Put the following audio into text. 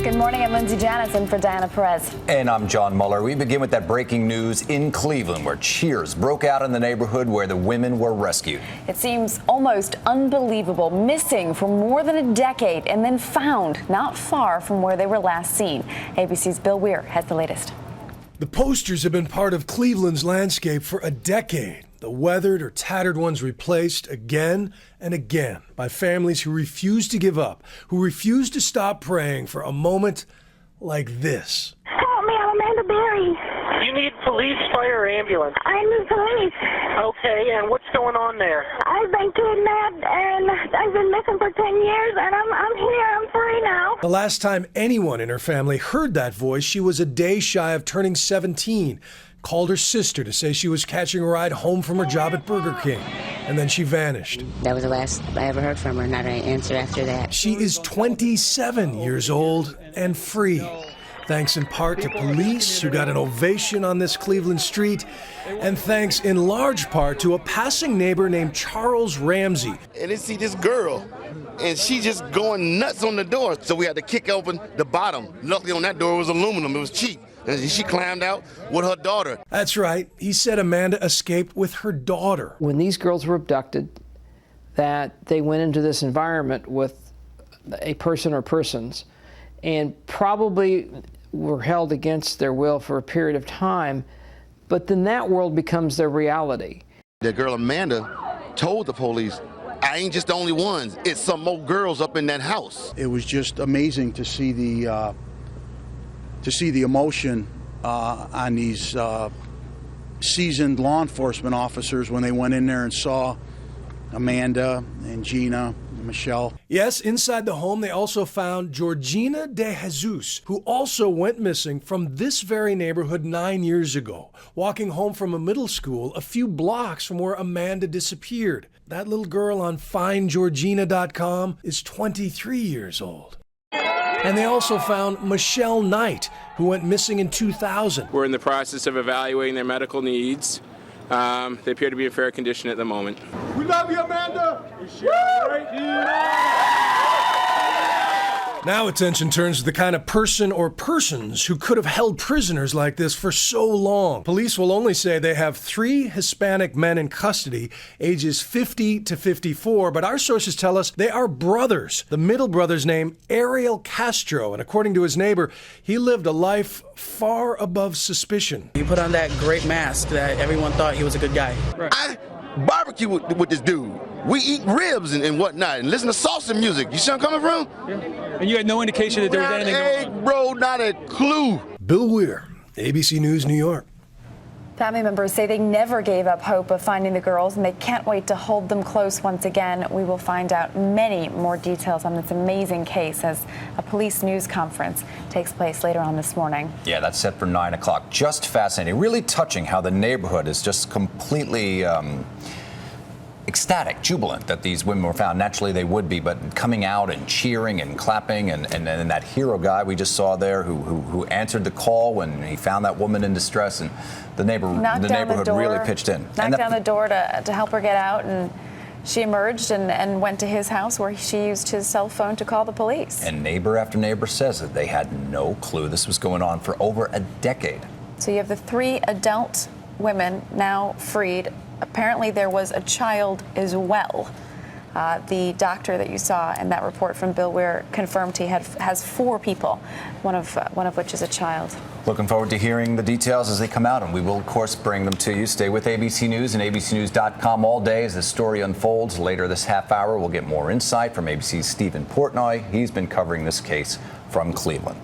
Good morning, I'm Lindsay Janison for Diana Perez. And I'm John Muller. We begin with that breaking news in Cleveland, where cheers broke out in the neighborhood where the women were rescued. It seems almost unbelievable. Missing for more than a decade and then found not far from where they were last seen. ABC's Bill Weir has the latest. The posters have been part of Cleveland's landscape for a decade. The weathered or tattered ones replaced again and again by families who refuse to give up, who refuse to stop praying for a moment like this. Help me, I'm Amanda Berry. You need police, fire, or ambulance? I need police. Okay, and what's going on there? I've been kidnapped and I've been missing for 10 years and I'm here, I'm free now. The last time anyone in her family heard that voice, she was a day shy of turning 17. Called her sister to say she was catching a ride home from her job at Burger King, and then she vanished. That was the last I ever heard from her, not an answer after that. She is 27 years old and free, thanks in part to police who got an ovation on this Cleveland street, and thanks in large part to a passing neighbor named Charles Ramsey. And they see this girl, and she just going nuts on the door, so we had to kick open the bottom. Luckily on that door was aluminum, it was cheap. And she climbed out with her daughter. That's right. He said Amanda escaped with her daughter. When these girls were abducted, that they went into this environment with a person or persons and probably were held against their will for a period of time, but then that world becomes their reality. The girl Amanda told the police, I ain't just the only ones, it's some more girls up in that house. It was just amazing to see the emotion on these seasoned law enforcement officers when they went in there and saw Amanda and Gina and Michele. Yes, inside the home, they also found Gina DeJesus, who also went missing from this very neighborhood 9 years ago, walking home from a middle school a few blocks from where Amanda disappeared. That little girl on FindGeorgina.com is 23 years old. And they also found Michele Knight, who went missing in 2000. We're in the process of evaluating their medical needs. They appear to be in fair condition at the moment. We love you, Amanda! Now attention turns to the kind of person or persons who could have held prisoners like this for so long. Police will only say they have 3 Hispanic men in custody, ages 50 to 54, but our sources tell us they are brothers. The middle brother's name, Ariel Castro, and according to his neighbor, he lived a life far above suspicion. He put on that great mask that everyone thought he was a good guy. Right. I barbecue with this dude. We eat ribs and whatnot and listen to salsa music. You see where I'm coming from? Yeah. And you had no indication that there was anything going on? Bro, not a clue. Bill Weir, ABC News, New York. Family members say they never gave up hope of finding the girls, and they can't wait to hold them close once again. We will find out many more details on this amazing case as a police news conference takes place later on this morning. Yeah, that's set for 9 o'clock. Just fascinating. Really touching how the neighborhood is just completely ecstatic, jubilant that these women were found. Naturally, they would be, but coming out and cheering and clapping, and that hero guy we just saw there who answered the call when he found that woman in distress, and the neighborhood really pitched in. Knocked down the door to help her get out, and she emerged and went to his house where she used his cell phone to call the police. And neighbor after neighbor says that they had no clue this was going on for over a decade. So you have the 3 adult women now freed. Apparently there was a child as well. The doctor that you saw in that report from Bill Weir confirmed he has 4 people, one of which is a child. Looking forward to hearing the details as they come out, and we will, of course, bring them to you. Stay with ABC News and abcnews.com all day as the story unfolds. Later this half hour, we'll get more insight from ABC's Stephen Portnoy. He's been covering this case from Cleveland.